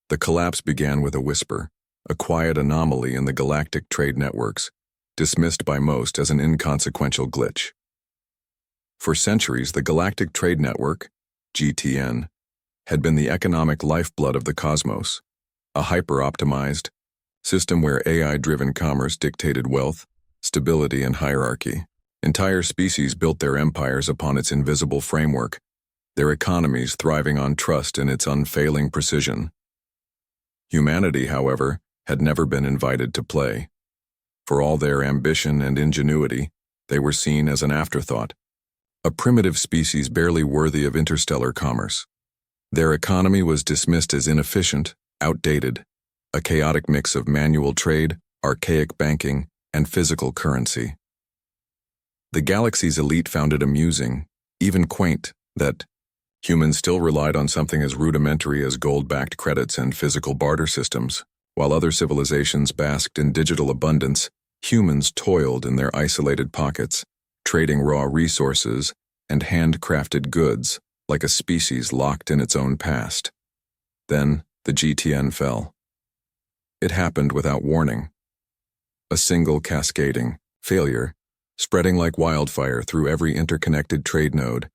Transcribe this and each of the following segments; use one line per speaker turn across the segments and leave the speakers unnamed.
The collapse began with a whisper, a quiet anomaly in the Galactic Trade Networks, dismissed by most as an inconsequential glitch. For centuries, the Galactic Trade Network, GTN, had been the economic lifeblood of the cosmos, a hyper-optimized system where AI-driven commerce dictated wealth, stability, and hierarchy. Entire species built their empires upon its invisible framework, their economies thriving on trust in its unfailing precision. Humanity, however, had never been invited to play. For all their ambition and ingenuity, they were seen as an afterthought, a primitive species barely worthy of interstellar commerce. Their economy was dismissed as inefficient, outdated, a chaotic mix of manual trade, archaic banking, and physical currency. The galaxy's elite found it amusing, even quaint, that humans still relied on something as rudimentary as gold-backed credits and physical barter systems. While other civilizations basked in digital abundance, humans toiled in their isolated pockets, trading raw resources and handcrafted goods like a species locked in its own past. Then the GTN fell. It happened without warning. A single cascading failure, spreading like wildfire through every interconnected trade node,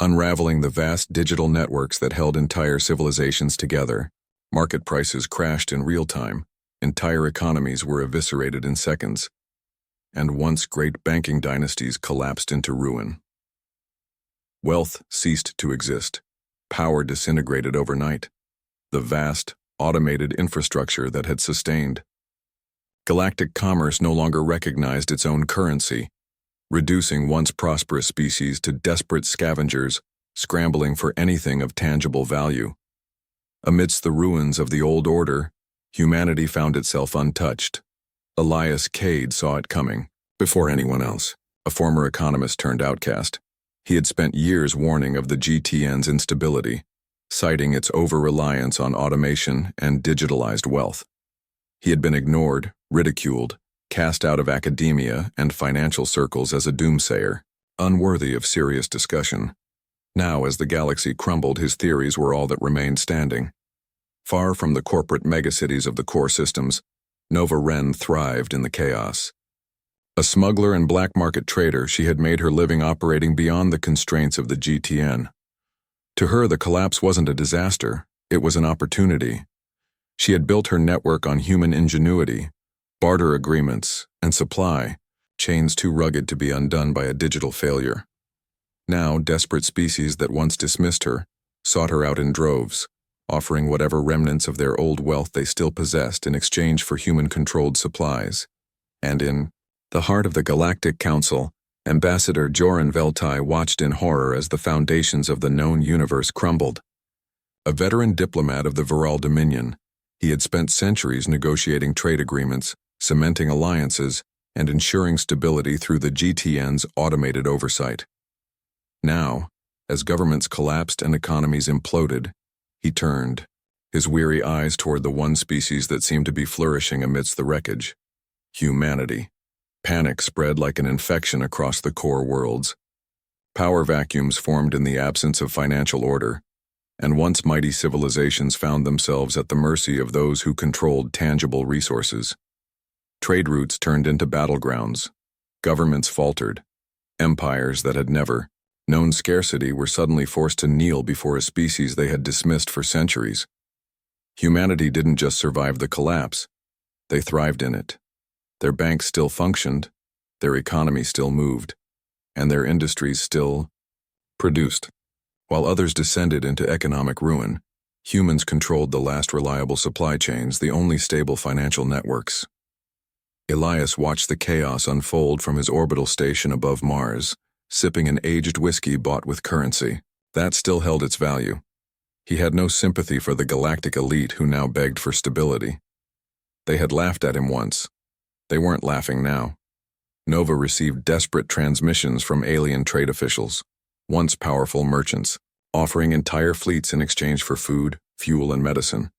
unraveling the vast digital networks that held entire civilizations together. Market prices crashed in real time, entire economies were eviscerated in seconds, and once great banking dynasties collapsed into ruin. Wealth ceased to exist, power disintegrated overnight, the vast, automated infrastructure that had sustained. Galactic commerce no longer recognized its own currency, reducing once prosperous species to desperate scavengers scrambling for anything of tangible value. Amidst the ruins of the old order, humanity found itself untouched. Elias Kade saw it coming, before anyone else, a former economist turned outcast. He had spent years warning of the GTN's instability, citing its over-reliance on automation and digitalized wealth. He had been ignored, ridiculed, cast out of academia and financial circles as a doomsayer, unworthy of serious discussion. Now, as the galaxy crumbled, his theories were all that remained standing. Far from the corporate megacities of the core systems, Nova Ren thrived in the chaos. A smuggler and black market trader, she had made her living operating beyond the constraints of the GTN. To her, the collapse wasn't a disaster, it was an opportunity. She had built her network on human ingenuity, barter agreements, and supply chains too rugged to be undone by a digital failure. Now, desperate species that once dismissed her sought her out in droves, offering whatever remnants of their old wealth they still possessed in exchange for human-controlled supplies. And in the heart of the Galactic Council, Ambassador Joran Veltai watched in horror as the foundations of the known universe crumbled. A veteran diplomat of the Viral Dominion, he had spent centuries negotiating trade agreements, cementing alliances, and ensuring stability through the GTN's automated oversight. Now, as governments collapsed and economies imploded, he turned, his weary eyes toward the one species that seemed to be flourishing amidst the wreckage: humanity. Panic spread like an infection across the core worlds. Power vacuums formed in the absence of financial order, and once mighty civilizations found themselves at the mercy of those who controlled tangible resources. Trade routes turned into battlegrounds. Governments faltered. Empires that had never known scarcity were suddenly forced to kneel before a species they had dismissed for centuries. Humanity didn't just survive the collapse, they thrived in it. Their banks still functioned, their economy still moved, and their industries still produced. While others descended into economic ruin, humans controlled the last reliable supply chains, the only stable financial networks. Elias watched the chaos unfold from his orbital station above Mars, sipping an aged whiskey bought with currency. That still held its value. He had no sympathy for the galactic elite who now begged for stability. They had laughed at him once. They weren't laughing now. Nova received desperate transmissions from alien trade officials, once powerful merchants, offering entire fleets in exchange for food, fuel, and medicine.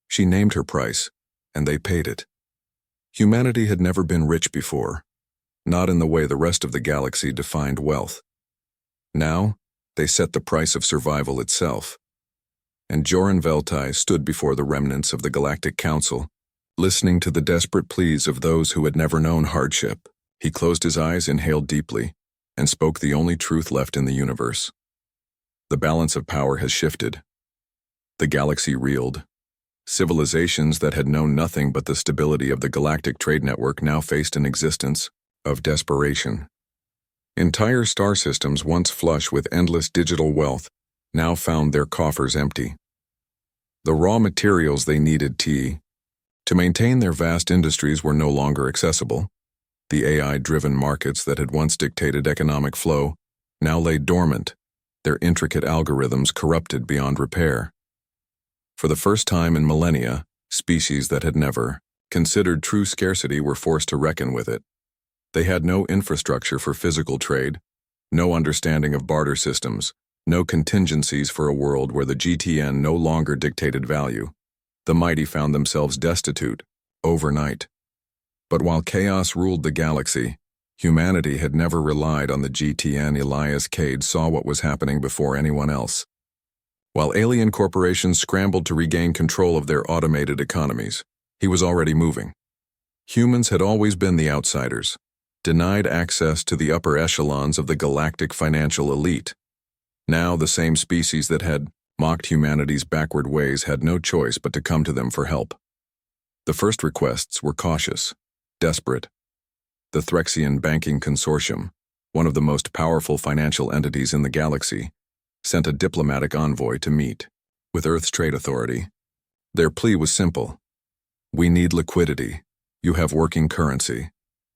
She named her price, and they paid it. Humanity had never been rich before, not in the way the rest of the galaxy defined wealth. Now, they set the price of survival itself. and Joran Veltai stood before the remnants of the Galactic Council, listening to the desperate pleas of those who had never known hardship. He closed his eyes, inhaled deeply, and spoke the only truth left in the universe. The balance of power has shifted. The galaxy reeled. Civilizations that had known nothing but the stability of the Galactic Trade Network now faced an existence of desperation. Entire star systems, once flush with endless digital wealth, now found their coffers empty. The raw materials they needed to maintain their vast industries were no longer accessible. The AI-driven markets that had once dictated economic flow now lay dormant, their intricate algorithms corrupted beyond repair. For the first time in millennia, species that had never considered true scarcity were forced to reckon with it. They had no infrastructure for physical trade, no understanding of barter systems, no contingencies for a world where the GTN no longer dictated value. The mighty found themselves destitute, overnight. But while chaos ruled the galaxy, humanity had never relied on the GTN. Elias Kade saw what was happening before anyone else. While alien corporations scrambled to regain control of their automated economies, he was already moving. Humans had always been the outsiders, denied access to the upper echelons of the galactic financial elite. Now the same species that had mocked humanity's backward ways had no choice but to come to them for help. The first requests were cautious, desperate. The Threxian Banking Consortium, one of the most powerful financial entities in the galaxy, sent a diplomatic envoy to meet with Earth's trade authority. Their plea was simple. We need liquidity. You have working currency.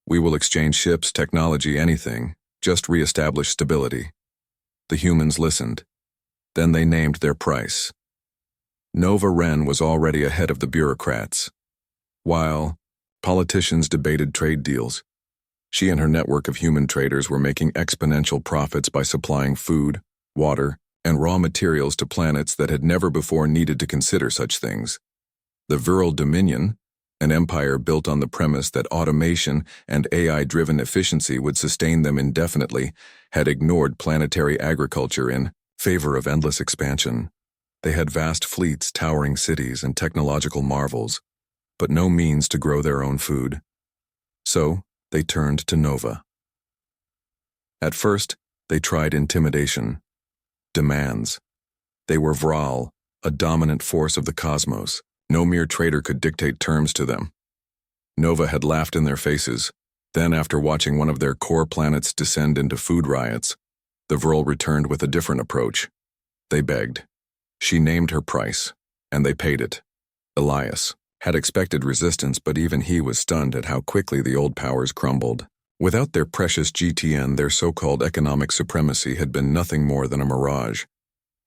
We will exchange ships, technology, anything. Just re-establish stability. The humans listened. Then they named their price. Nova Ren was already ahead of the bureaucrats. While politicians debated trade deals, she and her network of human traders were making exponential profits by supplying food, water, and raw materials to planets that had never before needed to consider such things. The Viral Dominion, an empire built on the premise that automation and AI-driven efficiency would sustain them indefinitely, had ignored planetary agriculture in favor of endless expansion. They had vast fleets, towering cities, and technological marvels, but no means to grow their own food. So, they turned to Nova. At first, they tried intimidation, demands. They were Vral, a dominant force of the cosmos. No mere trader could dictate terms to them. Nova had laughed in their faces. Then, after watching one of their core planets descend into food riots, the Vril returned with a different approach. They begged. She named her price, and they paid it. Elias had expected resistance, but even he was stunned at how quickly the old powers crumbled. Without their precious GTN, their so-called economic supremacy had been nothing more than a mirage.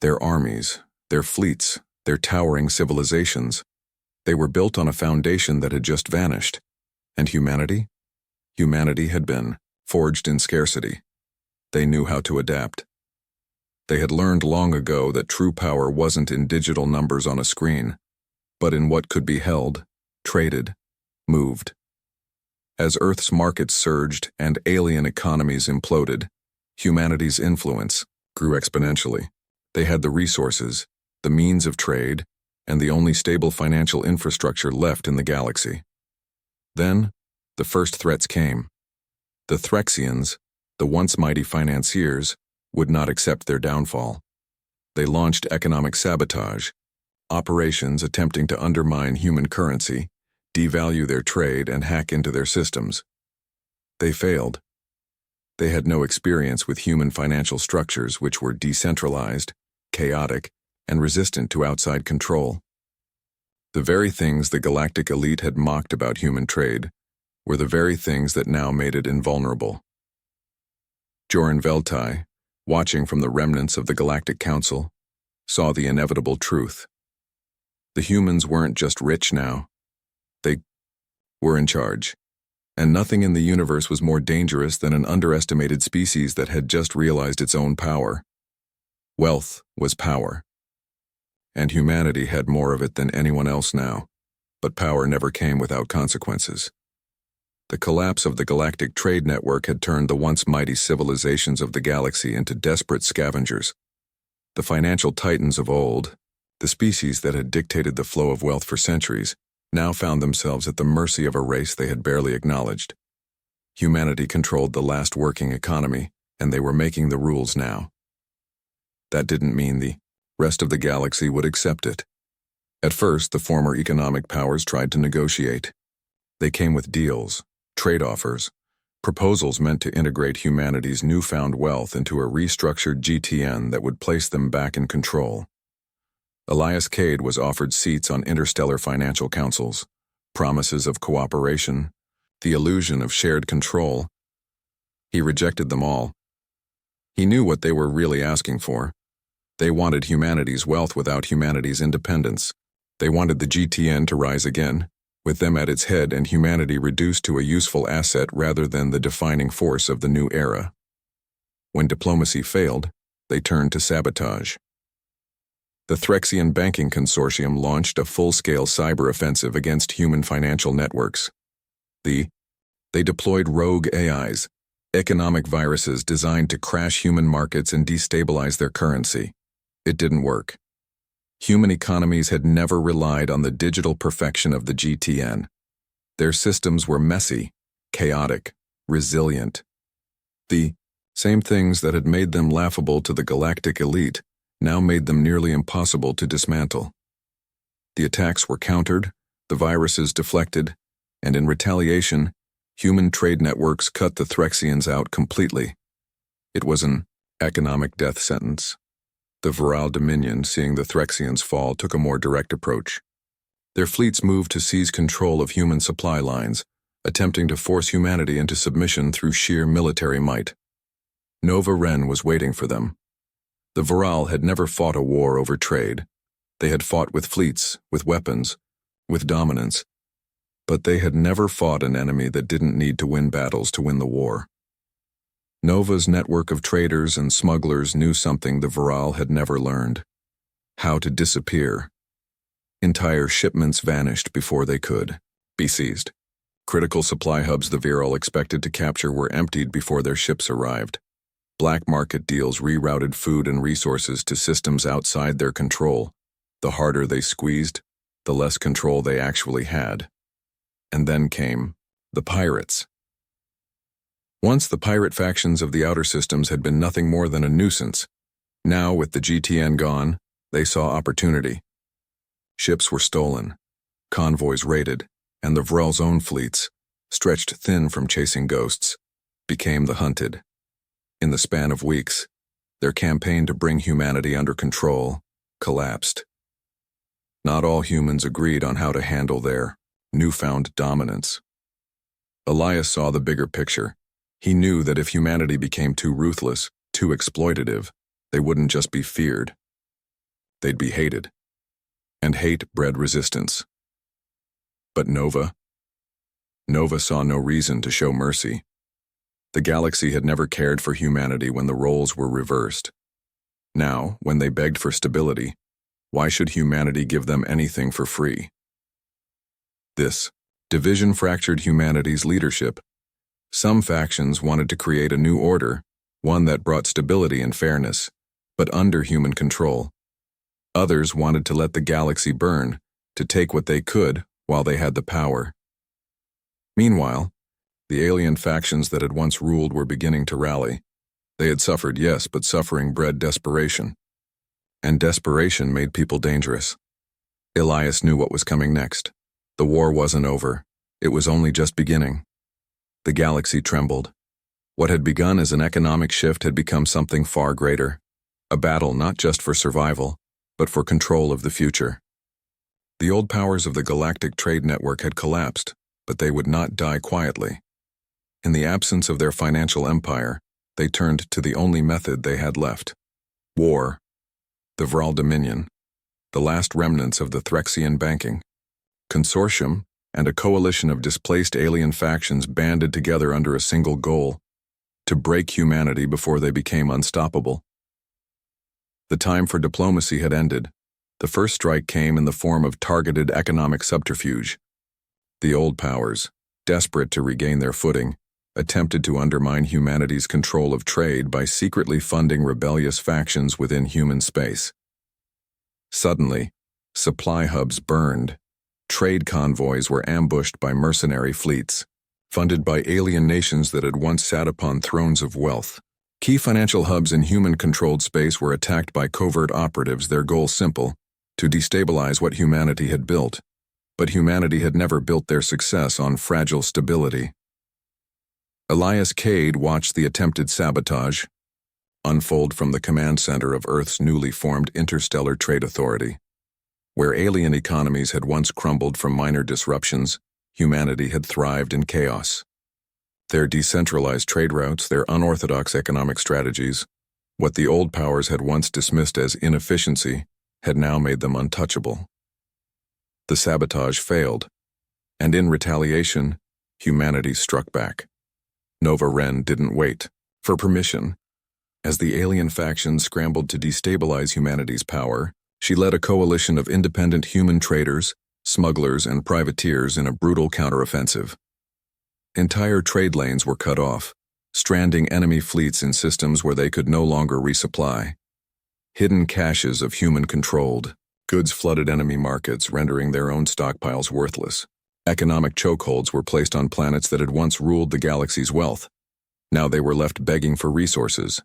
Their armies, their fleets, their towering civilizations, they were built on a foundation that had just vanished. And humanity? Humanity had been forged in scarcity. They knew how to adapt. They had learned long ago that true power wasn't in digital numbers on a screen, but in what could be held, traded, moved. As Earth's markets surged and alien economies imploded, humanity's influence grew exponentially. They had the resources, the means of trade, and the only stable financial infrastructure left in the galaxy. Then, the first threats came. The Threxians, the once mighty financiers, would not accept their downfall. They launched economic sabotage, operations attempting to undermine human currency, devalue their trade, and hack into their systems. They failed. They had no experience with human financial structures which were decentralized, chaotic, and resistant to outside control. The very things the galactic elite had mocked about human trade were the very things that now made it invulnerable. Joran Veltai, watching from the remnants of the Galactic Council, saw the inevitable truth. The humans weren't just rich now. They were in charge. And nothing in the universe was more dangerous than an underestimated species that had just realized its own power. Wealth was power. And humanity had more of it than anyone else now, but power never came without consequences. The collapse of the Galactic Trade Network had turned the once mighty civilizations of the galaxy into desperate scavengers. The financial titans of old, The species that had dictated the flow of wealth for centuries now found themselves at the mercy of a race they had barely acknowledged. Humanity controlled the last working economy, and they were making the rules now. That didn't mean the rest of the galaxy would accept it. At first, the former economic powers tried to negotiate. They came with deals, trade offers, proposals meant to integrate humanity's newfound wealth into a restructured GTN that would place them back in control. Elias Kade was offered seats on interstellar financial councils, promises of cooperation, the illusion of shared control. He rejected them all. He knew what they were really asking for. They wanted humanity's wealth without humanity's independence. They wanted the GTN to rise again, with them at its head and humanity reduced to a useful asset rather than the defining force of the new era. When diplomacy failed, they turned to sabotage. The Threxian Banking Consortium launched a full-scale cyber offensive against human financial networks. They deployed rogue AIs, economic viruses designed to crash human markets and destabilize their currency. It didn't work. Human economies had never relied on the digital perfection of the GTN. Their systems were messy, chaotic, resilient. The same things that had made them laughable to the galactic elite now made them nearly impossible to dismantle. The attacks were countered, the viruses deflected, and in retaliation, human trade networks cut the Threxians out completely. It was an economic death sentence. The Viral Dominion, seeing the Threxians fall, took a more direct approach. Their fleets moved to seize control of human supply lines, attempting to force humanity into submission through sheer military might. Nova Ren was waiting for them. The Viral had never fought a war over trade. They had fought with fleets, with weapons, with dominance. But they had never fought an enemy that didn't need to win battles to win the war. Nova's network of traders and smugglers knew something the Viral had never learned: how to disappear. Entire shipments vanished before they could be seized. Critical supply hubs the Viral expected to capture were emptied before their ships arrived. Black market deals rerouted food and resources to systems outside their control. The harder they squeezed, the less control they actually had. And then came the pirates. Once the pirate factions of the outer systems had been nothing more than a nuisance. Now, with the GTN gone, they saw opportunity. Ships were stolen, convoys raided, and the Viral's own fleets, stretched thin from chasing ghosts, became the hunted. In the span of weeks, their campaign to bring humanity under control collapsed. Not all humans agreed on how to handle their newfound dominance. Elias saw the bigger picture. He knew that if humanity became too ruthless, too exploitative, they wouldn't just be feared. They'd be hated. And hate bred resistance. But Nova saw no reason to show mercy. The galaxy had never cared for humanity when the roles were reversed. Now, when they begged for stability, why should humanity give them anything for free? This division fractured humanity's leadership. Some factions wanted to create a new order, one that brought stability and fairness, but under human control. Others wanted to let the galaxy burn, to take what they could while they had the power. Meanwhile, the alien factions that had once ruled were beginning to rally. They had suffered, yes, but suffering bred desperation. And desperation made people dangerous. Elias knew what was coming next. The war wasn't over. It was only just beginning. The galaxy trembled. What had begun as an economic shift had become something far greater. A battle not just for survival, but for control of the future. The old powers of the Galactic Trade Network had collapsed, but they would not die quietly. In the absence of their financial empire, they turned to the only method they had left: war. The Viral Dominion, the last remnants of the Threxian Banking Consortium, and a coalition of displaced alien factions banded together under a single goal: to break humanity before they became unstoppable. The time for diplomacy had ended. The first strike came in the form of targeted economic subterfuge. The old powers, desperate to regain their footing, attempted to undermine humanity's control of trade by secretly funding rebellious factions within human space. Suddenly, supply hubs burned. Trade convoys were ambushed by mercenary fleets, funded by alien nations that had once sat upon thrones of wealth. Key financial hubs in human-controlled space were attacked by covert operatives, their goal simple: to destabilize what humanity had built. But humanity had never built their success on fragile stability. Elias Kade watched the attempted sabotage unfold from the command center of Earth's newly formed Interstellar Trade Authority. Where alien economies had once crumbled from minor disruptions, humanity had thrived in chaos. Their decentralized trade routes, their unorthodox economic strategies, what the old powers had once dismissed as inefficiency, had now made them untouchable. The sabotage failed, and in retaliation, humanity struck back. Nova Ren didn't wait for permission. As the alien factions scrambled to destabilize humanity's power, she led a coalition of independent human traders, smugglers, and privateers in a brutal counteroffensive. Entire trade lanes were cut off, stranding enemy fleets in systems where they could no longer resupply. Hidden caches of human-controlled goods flooded enemy markets, rendering their own stockpiles worthless. Economic chokeholds were placed on planets that had once ruled the galaxy's wealth. Now they were left begging for resources.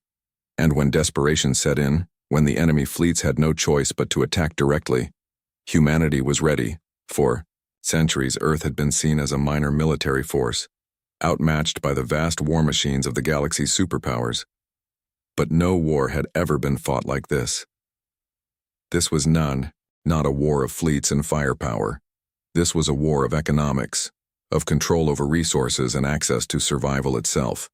And when desperation set in, when the enemy fleets had no choice but to attack directly, humanity was ready. For centuries, Earth had been seen as a minor military force, outmatched by the vast war machines of the galaxy's superpowers. But no war had ever been fought like this. This was not a war of fleets and firepower. This was a war of economics, of control over resources and access to survival itself.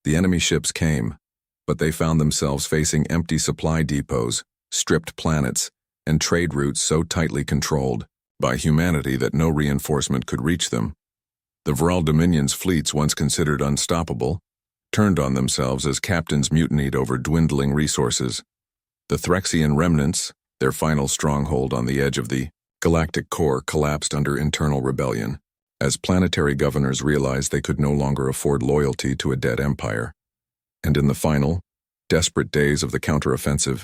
The enemy ships came, but they found themselves facing empty supply depots, stripped planets, and trade routes so tightly controlled by humanity that no reinforcement could reach them. The Vral Dominion's fleets, once considered unstoppable, turned on themselves as captains mutinied over dwindling resources. The Threxian remnants, their final stronghold on the edge of the galactic core, collapsed under internal rebellion, as planetary governors realized they could no longer afford loyalty to a dead empire. And in the final, desperate days of the counteroffensive,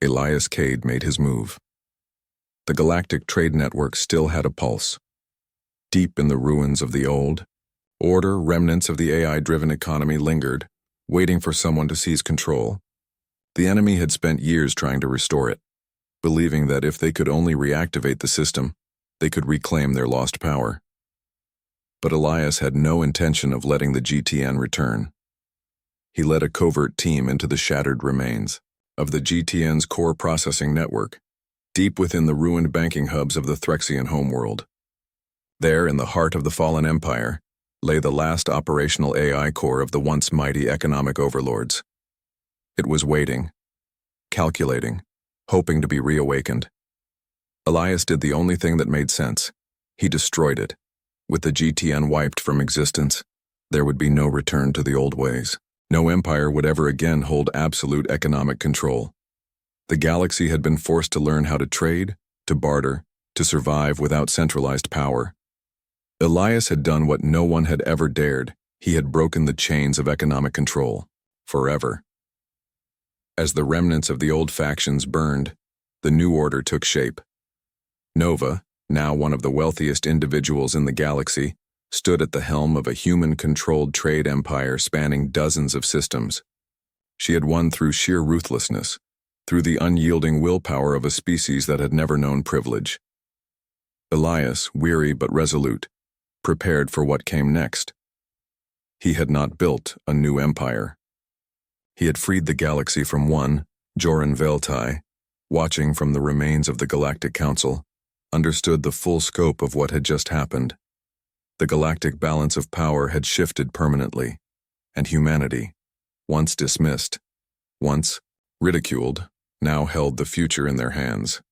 Elias Kade made his move. The Galactic Trade Network still had a pulse. Deep in the ruins of the old order, remnants of the AI-driven economy lingered, waiting for someone to seize control. The enemy had spent years trying to restore it, believing that if they could only reactivate the system, they could reclaim their lost power. But Elias had no intention of letting the GTN return. He led a covert team into the shattered remains of the GTN's core processing network, deep within the ruined banking hubs of the Threxian homeworld. There, in the heart of the fallen empire, lay the last operational AI core of the once mighty economic overlords. It was waiting, calculating, hoping to be reawakened. Elias did the only thing that made sense. He destroyed it. With the GTN wiped from existence, there would be no return to the old ways. No empire would ever again hold absolute economic control. The galaxy had been forced to learn how to trade, to barter, to survive without centralized power. Elias had done what no one had ever dared. He had broken the chains of economic control, forever. As the remnants of the old factions burned, the new order took shape. Nova, now one of the wealthiest individuals in the galaxy, stood at the helm of a human-controlled trade empire spanning dozens of systems. She had won through sheer ruthlessness, through the unyielding willpower of a species that had never known privilege. Elias, weary but resolute, prepared for what came next. He had not built a new empire. He had freed the galaxy from one, Joran Veltai, watching from the remains of the Galactic Council, understood the full scope of what had just happened. The galactic balance of power had shifted permanently, and humanity, once dismissed, once ridiculed, now held the future in their hands.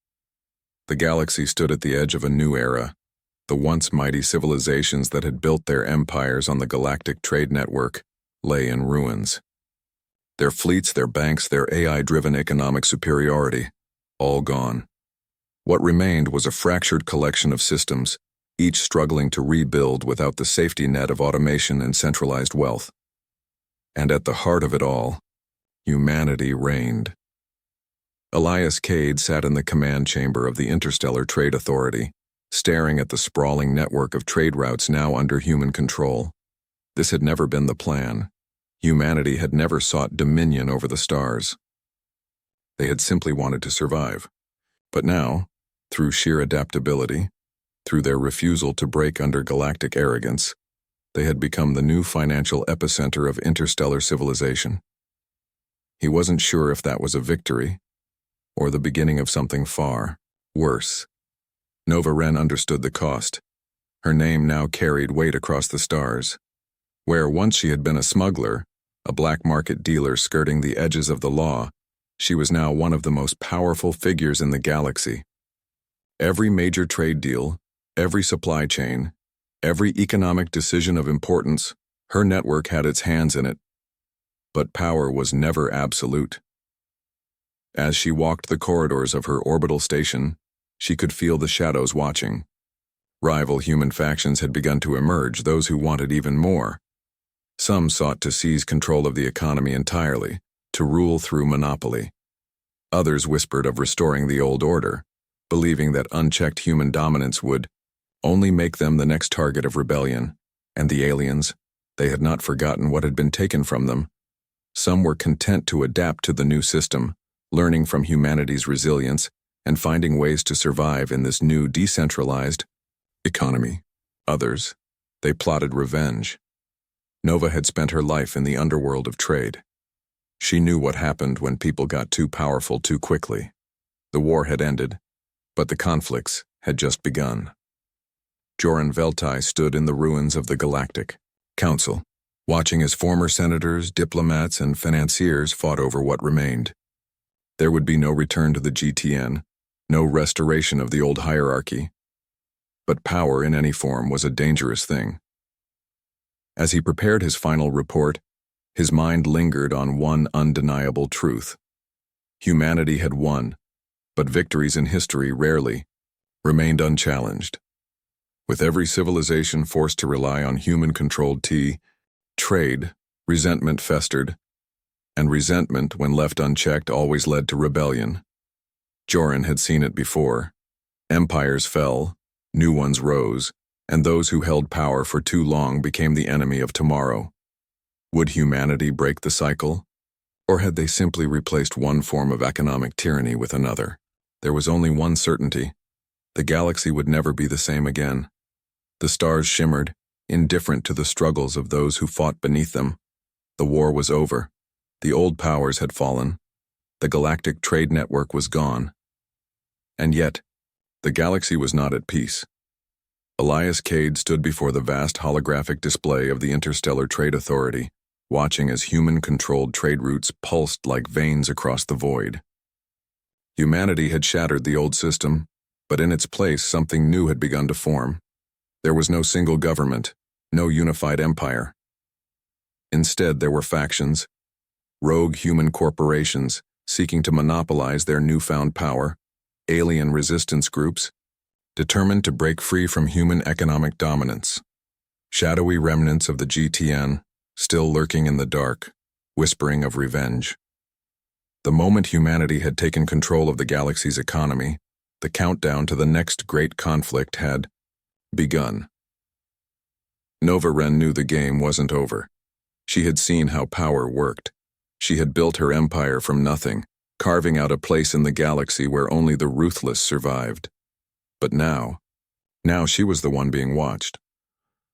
The galaxy stood at the edge of a new era. The once mighty civilizations that had built their empires on the Galactic Trade Network lay in ruins. Their fleets, their banks, their AI-driven economic superiority, all gone. What remained was a fractured collection of systems, each struggling to rebuild without the safety net of automation and centralized wealth. And at the heart of it all, humanity reigned. Elias Kade sat in the command chamber of the Interstellar Trade Authority, staring at the sprawling network of trade routes now under human control. This had never been the plan. Humanity had never sought dominion over the stars. They had simply wanted to survive. But now, through sheer adaptability, through their refusal to break under galactic arrogance, they had become the new financial epicenter of interstellar civilization. He wasn't sure if that was a victory, or the beginning of something far worse. Nova Ren understood the cost. Her name now carried weight across the stars. Where once she had been a smuggler, a black market dealer skirting the edges of the law, she was now one of the most powerful figures in the galaxy. Every major trade deal, every supply chain, every economic decision of importance, her network had its hands in it. But power was never absolute. As she walked the corridors of her orbital station, she could feel the shadows watching. Rival human factions had begun to emerge, those who wanted even more. Some sought to seize control of the economy entirely, to rule through monopoly. Others whispered of restoring the old order, believing that unchecked human dominance would only make them the next target of rebellion. And the aliens, they had not forgotten what had been taken from them. Some were content to adapt to the new system, learning from humanity's resilience and finding ways to survive in this new decentralized economy. Others, they plotted revenge. Nova had spent her life in the underworld of trade. She knew what happened when people got too powerful too quickly. The war had ended, but the conflicts had just begun. Joran Veltai stood in the ruins of the Galactic Council, watching as former senators, diplomats, and financiers fought over what remained. There would be no return to the GTN, no restoration of the old hierarchy. But power in any form was a dangerous thing. As he prepared his final report, his mind lingered on one undeniable truth. Humanity had won, but victories in history rarely remained unchallenged. With every civilization forced to rely on human-controlled trade, resentment festered, and resentment, when left unchecked, always led to rebellion. Joran had seen it before. Empires fell, new ones rose, and those who held power for too long became the enemy of tomorrow. Would humanity break the cycle? Or had they simply replaced one form of economic tyranny with another? There was only one certainty. The galaxy would never be the same again. The stars shimmered, indifferent to the struggles of those who fought beneath them. The war was over. The old powers had fallen. The Galactic Trade Network was gone. And yet, the galaxy was not at peace. Elias Kade stood before the vast holographic display of the Interstellar Trade Authority, watching as human-controlled trade routes pulsed like veins across the void. Humanity had shattered the old system, but in its place something new had begun to form. There was no single government, no unified empire. Instead, there were factions, rogue human corporations seeking to monopolize their newfound power, alien resistance groups, determined to break free from human economic dominance. Shadowy remnants of the GTN, still lurking in the dark, whispering of revenge. The moment humanity had taken control of the galaxy's economy, the countdown to the next great conflict had begun. Nova Ren knew the game wasn't over. She had seen how power worked. She had built her empire from nothing, carving out a place in the galaxy where only the ruthless survived. But now she was the one being watched.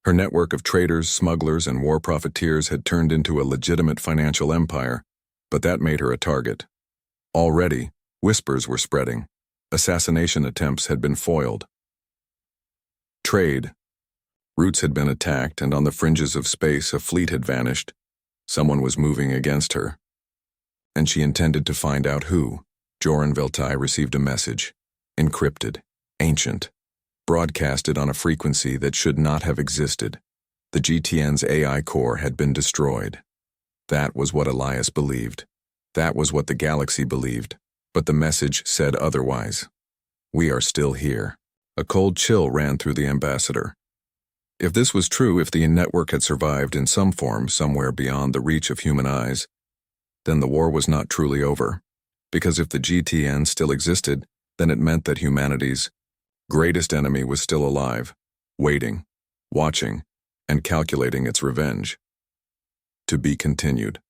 Her network of traders, smugglers, and war profiteers had turned into a legitimate financial empire, but that made her a target. Already, whispers were spreading. Assassination attempts had been foiled. Trade. Routes had been attacked, and on the fringes of space a fleet had vanished. Someone was moving against her. And she intended to find out who. Joran Veltai received a message, encrypted, ancient, broadcasted on a frequency that should not have existed. The GTN's AI core had been destroyed. That was what Elias believed. That was what the galaxy believed. But the message said otherwise. We are still here. A cold chill ran through the ambassador. If this was true, if the network had survived in some form somewhere beyond the reach of human eyes, then the war was not truly over. because if the GTN still existed, then it meant that humanity's greatest enemy was still alive, waiting, watching, and calculating its revenge. To be continued.